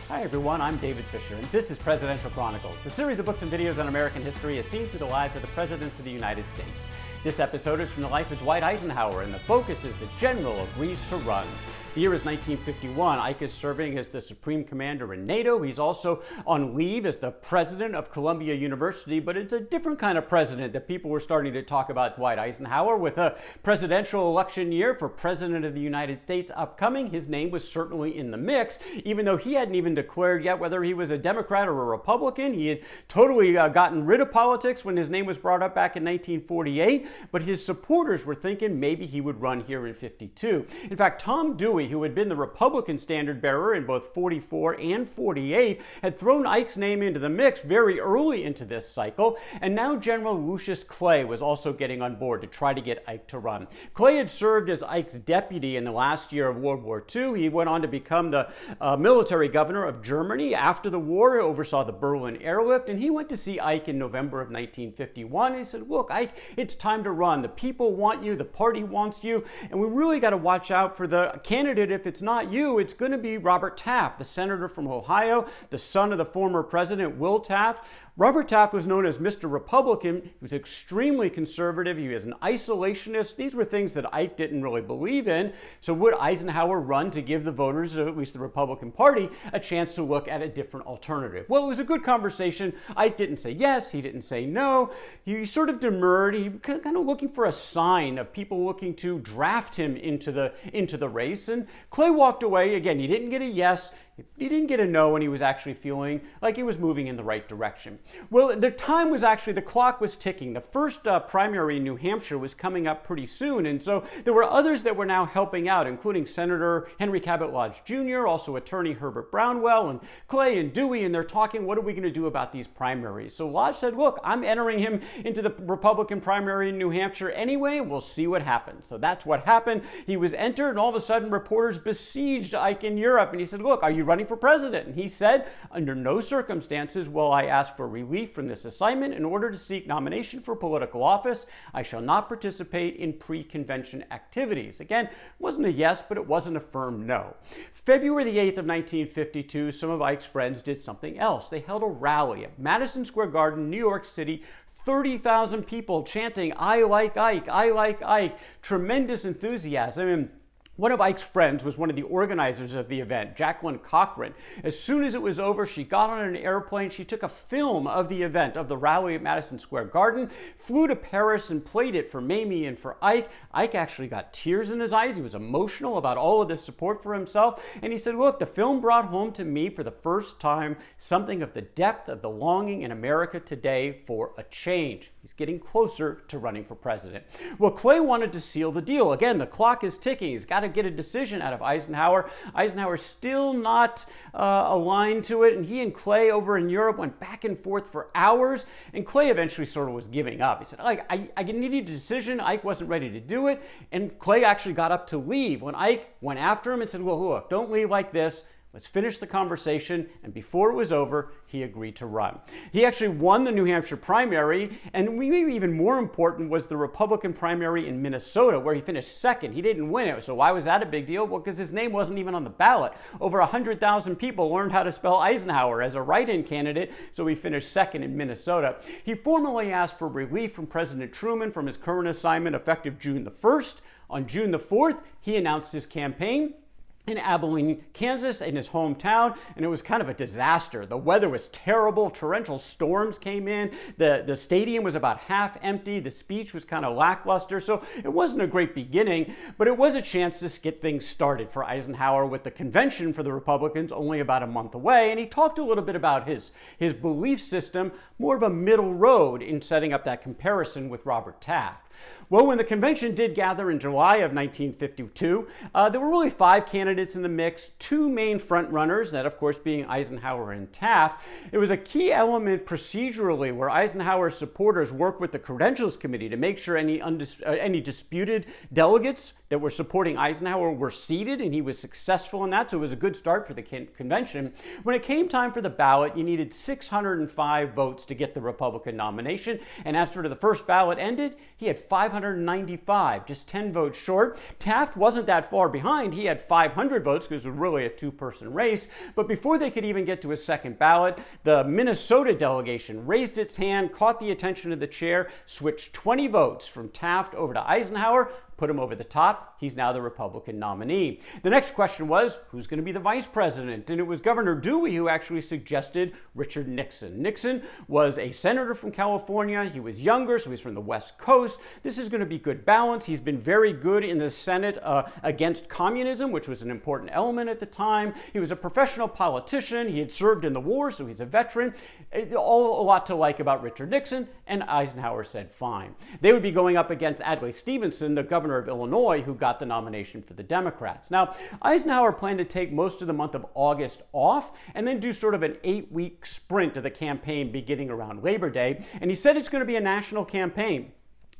Hi everyone, I'm David Fisher, and this is Presidential Chronicles, the series of books and videos on American history as seen through the lives of the presidents of the United States. This episode is from the life of Dwight Eisenhower, and the focus is the general agrees to run. The year is 1951. Ike is serving as the Supreme Commander in NATO. He's also on leave as the president of Columbia University, but it's a different kind of president that people were starting to talk about Dwight Eisenhower. With a presidential election year for President of the United States upcoming, his name was certainly in the mix, even though he hadn't even declared yet whether he was a Democrat or a Republican. He had totally gotten rid of politics when his name was brought up back in 1948, but his supporters were thinking maybe he would run here in 52. In fact, Tom Dewey, who had been the Republican standard bearer in both 44 and 48, had thrown Ike's name into the mix very early into this cycle, and now General Lucius Clay was also getting on board to try to get Ike to run. Clay had served as Ike's deputy in the last year of World War II. He went on to become the military governor of Germany after the war, oversaw the Berlin airlift, and he went to see Ike in November of 1951. And he said, "Look, Ike, it's time to run. The people want you, the party wants you, and we really got to watch out for the candidate. If it's not you, it's going to be Robert Taft, the senator from Ohio, the son of the former president, Will Taft." Robert Taft was known as Mr. Republican. He was extremely conservative. He was an isolationist. These were things that Ike didn't really believe in. So would Eisenhower run to give the voters, or at least the Republican Party, a chance to look at a different alternative? Well, it was a good conversation. Ike didn't say yes. He didn't say no. He sort of demurred. He kind of looking for a sign of people looking to draft him into the race. And Clay walked away. Again, he didn't get a yes. He didn't get a no, and he was actually feeling like he was moving in the right direction. Well, the clock was ticking. The first primary in New Hampshire was coming up pretty soon, and so there were others that were now helping out, including Senator Henry Cabot Lodge Jr., also attorney Herbert Brownell, and Clay and Dewey, and they're talking, what are we going to do about these primaries? So Lodge said, look, I'm entering him into the Republican primary in New Hampshire anyway, we'll see what happens. So that's what happened. He was entered, and all of a sudden reporters besieged Ike in Europe, and he said, look, are you running for president? And he said, under no circumstances will I ask for relief from this assignment. In order to seek nomination for political office, I shall not participate in pre-convention activities. Again, it wasn't a yes, but it wasn't a firm no. February the 8th of 1952, some of Ike's friends did something else. They held a rally at Madison Square Garden, New York City. 30,000 people chanting, "I like Ike, I like Ike." Tremendous enthusiasm. And one of Ike's friends was one of the organizers of the event, Jacqueline Cochrane. As soon as it was over, she got on an airplane. She took a film of the event, of the rally at Madison Square Garden, flew to Paris and played it for Mamie and for Ike. Ike actually got tears in his eyes. He was emotional about all of this support for himself. And he said, look, the film brought home to me for the first time something of the depth of the longing in America today for a change. He's getting closer to running for president. Well, Clay wanted to seal the deal. Again, the clock is ticking. He's got to get a decision out of Eisenhower. Eisenhower's still not aligned to it, and he and Clay over in Europe went back and forth for hours, and Clay eventually sort of was giving up. He said, I needed a decision. Ike wasn't ready to do it, and Clay actually got up to leave when Ike went after him and said, well, look, don't leave like this. Let's finish the conversation, and before it was over, he agreed to run. He actually won the New Hampshire primary, and maybe even more important was the Republican primary in Minnesota, where he finished second. He didn't win it, so why was that a big deal? Well, because his name wasn't even on the ballot. Over 100,000 people learned how to spell Eisenhower as a write-in candidate, so he finished second in Minnesota. He formally asked for relief from President Truman from his current assignment effective June the 1st. On June the 4th, he announced his campaign in Abilene, Kansas, in his hometown, and it was kind of a disaster. The weather was terrible. Torrential storms came in. The stadium was about half empty. The speech was kind of lackluster, so it wasn't a great beginning, but it was a chance to get things started for Eisenhower with the convention for the Republicans only about a month away, and he talked a little bit about his belief system, more of a middle road in setting up that comparison with Robert Taft. Well, when the convention did gather in July of 1952, there were really 5 candidates in the mix, 2 main frontrunners, that of course being Eisenhower and Taft. It was a key element procedurally where Eisenhower's supporters worked with the Credentials Committee to make sure any disputed delegates that were supporting Eisenhower were seated, and he was successful in that, so it was a good start for the convention. When it came time for the ballot, you needed 605 votes to get the Republican nomination, and after the first ballot ended, he had 595, just 10 votes short. Taft wasn't that far behind. He had 500 votes because it was really a two-person race. But before they could even get to a second ballot, the Minnesota delegation raised its hand, caught the attention of the chair, switched 20 votes from Taft over to Eisenhower, put him over the top. He's now the Republican nominee. The next question was, who's going to be the vice president? And it was Governor Dewey who actually suggested Richard Nixon. Nixon was a senator from California. He was younger, so he's from the West Coast. This is going to be good balance. He's been very good in the Senate against communism, which was an important element at the time. He was a professional politician. He had served in the war, so he's a veteran. A lot to like about Richard Nixon, and Eisenhower said fine. They would be going up against Adlai Stevenson, the governor of Illinois, who got the nomination for the Democrats. Now, Eisenhower planned to take most of the month of August off and then do sort of an 8-week sprint of the campaign beginning around Labor Day, and he said it's going to be a national campaign.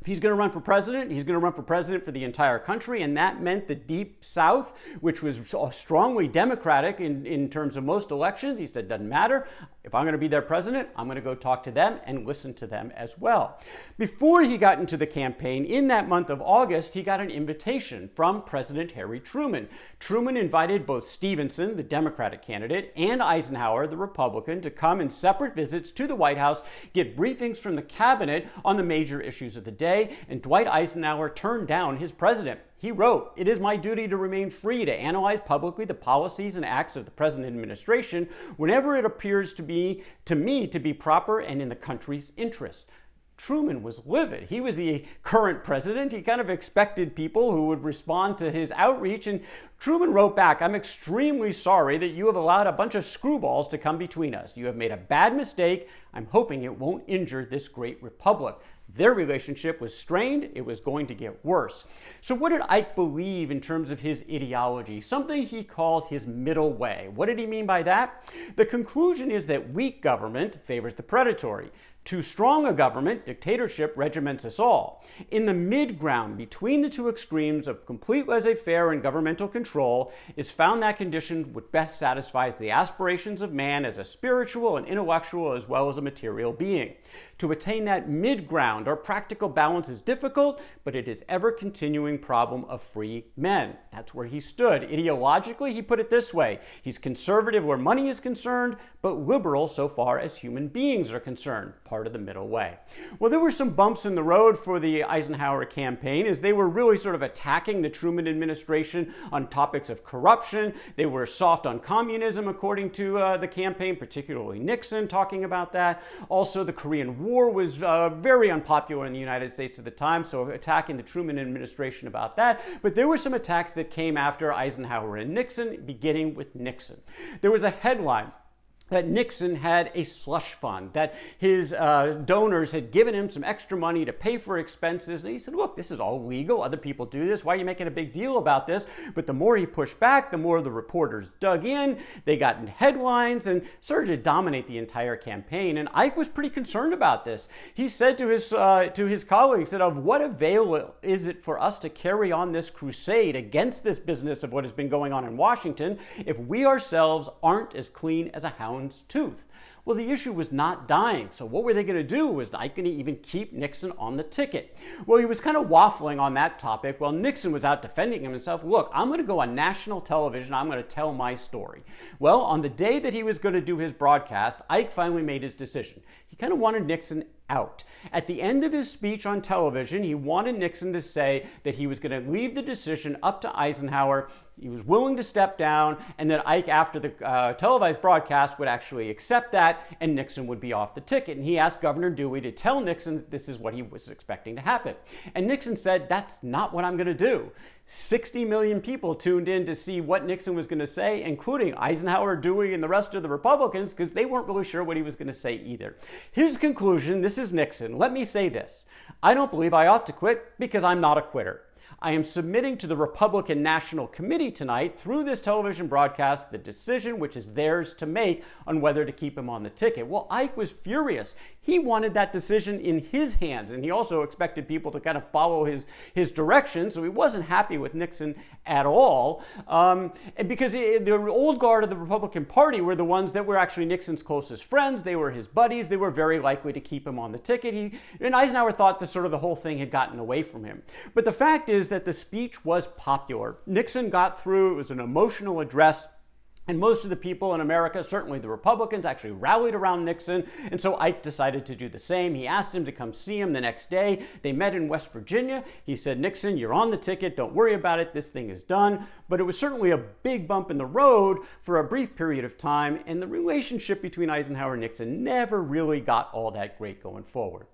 If he's going to run for president, he's going to run for president for the entire country, and that meant the Deep South, which was strongly Democratic in terms of most elections. He said, doesn't matter. If I'm going to be their president, I'm going to go talk to them and listen to them as well. Before he got into the campaign, in that month of August, he got an invitation from President Harry Truman. Truman invited both Stevenson, the Democratic candidate, and Eisenhower, the Republican, to come in separate visits to the White House, get briefings from the cabinet on the major issues of the day, and Dwight Eisenhower turned down his president. He wrote, "It is my duty to remain free to analyze publicly the policies and acts of the present administration whenever it appears to me to be proper and in the country's interest." Truman was livid. He was the current president. He kind of expected people who would respond to his outreach, and Truman wrote back, "I'm extremely sorry that you have allowed a bunch of screwballs to come between us. You have made a bad mistake. I'm hoping it won't injure this great republic." Their relationship was strained. It was going to get worse. So what did Ike believe in terms of his ideology? Something he called his middle way. What did he mean by that? The conclusion is that weak government favors the predatory. Too strong a government, dictatorship, regiments us all. In the mid-ground between the two extremes of complete laissez-faire and governmental control is found that condition which best satisfies the aspirations of man as a spiritual and intellectual as well as a material being. To attain that mid-ground or practical balance is difficult, but it is ever-continuing problem of free men. That's where he stood. Ideologically, he put it this way: he's conservative where money is concerned, but liberal so far as human beings are concerned. Part of the middle way. Well, there were some bumps in the road for the Eisenhower campaign as they were really sort of attacking the Truman administration on topics of corruption. They were soft on communism, according to the campaign, particularly Nixon talking about that. Also, the Korean War was very unpopular in the United States at the time, so attacking the Truman administration about that. But there were some attacks that came after Eisenhower and Nixon, beginning with Nixon. There was a headline that Nixon had a slush fund, that his donors had given him some extra money to pay for expenses. And he said, look, this is all legal. Other people do this. Why are you making a big deal about this? But the more he pushed back, the more the reporters dug in. They got in headlines and started to dominate the entire campaign. And Ike was pretty concerned about this. He said to his colleagues that of what avail is it for us to carry on this crusade against this business of what has been going on in Washington if we ourselves aren't as clean as a hound's tooth? Well, the issue was not dying. So what were they going to do? Was Ike going to even keep Nixon on the ticket? Well, he was kind of waffling on that topic while Nixon was out defending himself. Look, I'm going to go on national television. I'm going to tell my story. Well, on the day that he was going to do his broadcast, Ike finally made his decision. He kind of wanted Nixon out. At the end of his speech on television, he wanted Nixon to say that he was going to leave the decision up to Eisenhower. He was willing to step down, and that Ike, after the televised broadcast, would actually accept that, and Nixon would be off the ticket. And he asked Governor Dewey to tell Nixon that this is what he was expecting to happen. And Nixon said, that's not what I'm going to do. 60 million people tuned in to see what Nixon was going to say, including Eisenhower, Dewey, and the rest of the Republicans, because they weren't really sure what he was going to say either. His conclusion, this is Nixon, let me say this: I don't believe I ought to quit because I'm not a quitter. I am submitting to the Republican National Committee tonight through this television broadcast the decision which is theirs to make on whether to keep him on the ticket. Well, Ike was furious. He wanted that decision in his hands, and he also expected people to kind of follow his direction, so he wasn't happy with Nixon at all. And because the old guard of the Republican Party were the ones that were actually Nixon's closest friends. They were his buddies. They were very likely to keep him on the ticket. And Eisenhower thought that sort of the whole thing had gotten away from him. But the fact is that the speech was popular. Nixon got through. It was an emotional address. And most of the people in America, certainly the Republicans, actually rallied around Nixon. And so Ike decided to do the same. He asked him to come see him the next day. They met in West Virginia. He said, "Nixon, you're on the ticket. Don't worry about it. This thing is done." But it was certainly a big bump in the road for a brief period of time. And the relationship between Eisenhower and Nixon never really got all that great going forward.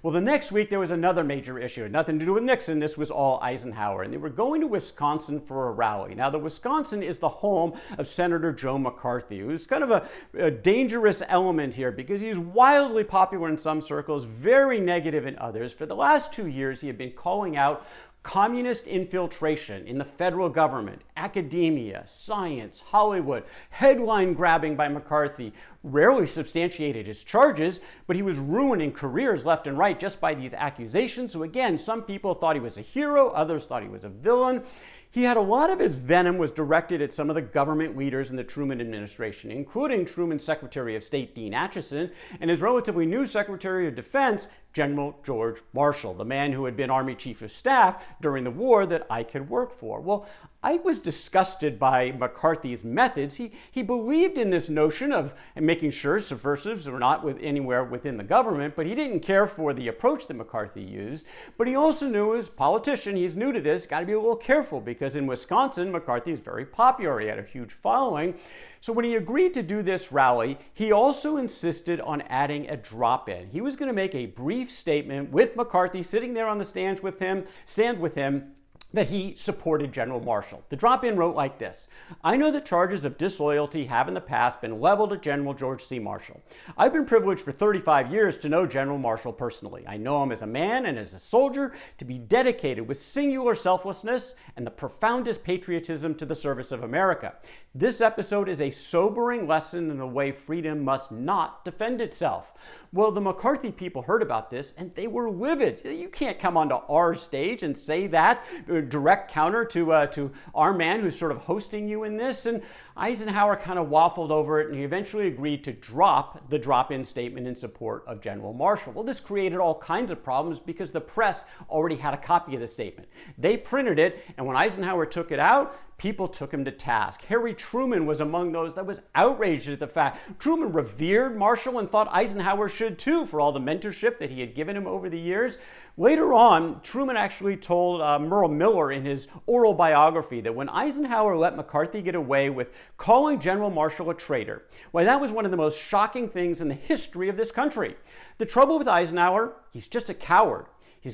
Well, the next week there was another major issue. It had nothing to do with Nixon. This was all Eisenhower. And they were going to Wisconsin for a rally. Now, the Wisconsin is the home of Senator Joe McCarthy, who's kind of a dangerous element here because he's wildly popular in some circles, very negative in others. For the last 2 years, he had been calling out communist infiltration in the federal government, academia, science, Hollywood, headline grabbing by McCarthy, rarely substantiated his charges, but he was ruining careers left and right just by these accusations. So again, some people thought he was a hero, others thought he was a villain. He had a lot of his venom was directed at some of the government leaders in the Truman administration, including Truman's Secretary of State, Dean Acheson, and his relatively new Secretary of Defense, General George Marshall, the man who had been Army Chief of Staff during the war that Ike had worked for. Well, Ike was disgusted by McCarthy's methods. He believed in this notion of making sure subversives were not anywhere within the government, but he didn't care for the approach that McCarthy used. But he also knew, as a politician, he's new to this, got to be a little careful because in Wisconsin, McCarthy is very popular. He had a huge following. So when he agreed to do this rally, he also insisted on adding a drop-in. He was going to make a brief statement with McCarthy sitting there on the stand with him, that he supported General Marshall. The drop-in wrote like this: "I know that charges of disloyalty have in the past been leveled at General George C. Marshall. I've been privileged for 35 years to know General Marshall personally. I know him as a man and as a soldier to be dedicated with singular selflessness and the profoundest patriotism to the service of America. This episode is a sobering lesson in the way freedom must not defend itself." Well, the McCarthy people heard about this and they were livid. You can't come onto our stage and say that, direct counter to our man who's sort of hosting you in this. And Eisenhower kind of waffled over it and he eventually agreed to drop the drop-in statement in support of General Marshall. Well, this created all kinds of problems because the press already had a copy of the statement. They printed it, and when Eisenhower took it out, people took him to task. Harry Truman was among those that was outraged at the fact. Truman revered Marshall and thought Eisenhower should too for all the mentorship that he had given him over the years. Later on, Truman actually told Merle Miller in his oral biography that when Eisenhower let McCarthy get away with calling General Marshall a traitor, why, that was one of the most shocking things in the history of this country. The trouble with Eisenhower, he's just a coward. He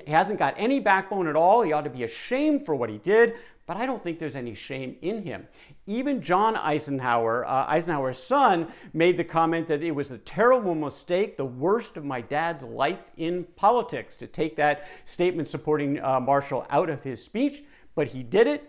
hasn't got any backbone at all. He ought to be ashamed for what he did, but I don't think there's any shame in him. Even John Eisenhower, Eisenhower's son, made the comment that it was a terrible mistake, the worst of my dad's life in politics, to take that statement supporting Marshall out of his speech, but he did it.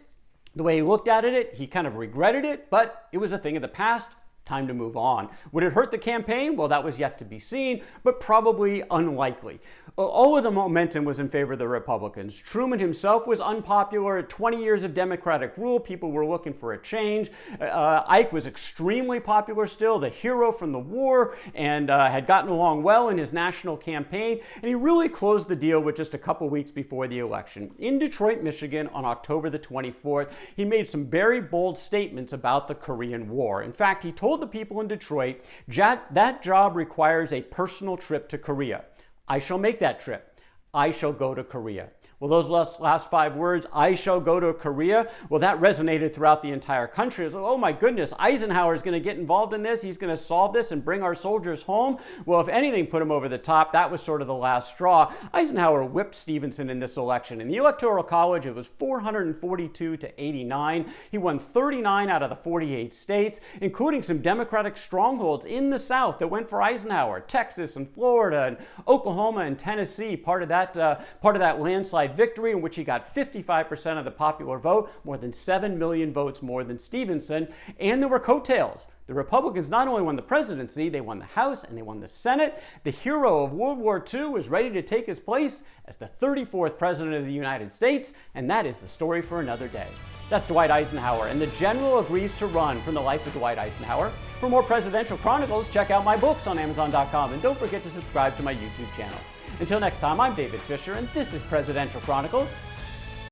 The way he looked at it, he kind of regretted it, but it was a thing of the past. Time to move on. Would it hurt the campaign? Well, that was yet to be seen, but probably unlikely. All of the momentum was in favor of the Republicans. Truman himself was unpopular. 20 years of Democratic rule, people were looking for a change. Ike was extremely popular still, the hero from the war, and had gotten along well in his national campaign, and he really closed the deal with just a couple weeks before the election. In Detroit, Michigan, on October the 24th, he made some very bold statements about the Korean War. In fact, he told the people in Detroit, that job requires a personal trip to Korea. I shall make that trip. I shall go to Korea. Well, those last 5 words, I shall go to Korea, well, that resonated throughout the entire country. It was like, oh my goodness, Eisenhower is going to get involved in this. He's going to solve this and bring our soldiers home. Well, if anything put him over the top, that was sort of the last straw. Eisenhower whipped Stevenson in this election. In the Electoral College, it was 442 to 89. He won 39 out of the 48 states, including some Democratic strongholds in the South that went for Eisenhower, Texas and Florida and Oklahoma and Tennessee, part of that landslide landslide victory in which he got 55% of the popular vote, more than 7 million votes more than Stevenson, and there were coattails. The Republicans not only won the presidency, they won the House and they won the Senate. The hero of World War II was ready to take his place as the 34th President of the United States, and that is the story for another day. That's Dwight Eisenhower, and the general agrees to run from the life of Dwight Eisenhower. For more presidential chronicles, check out my books on Amazon.com, and don't forget to subscribe to my YouTube channel. Until next time, I'm David Fisher, and this is Presidential Chronicles.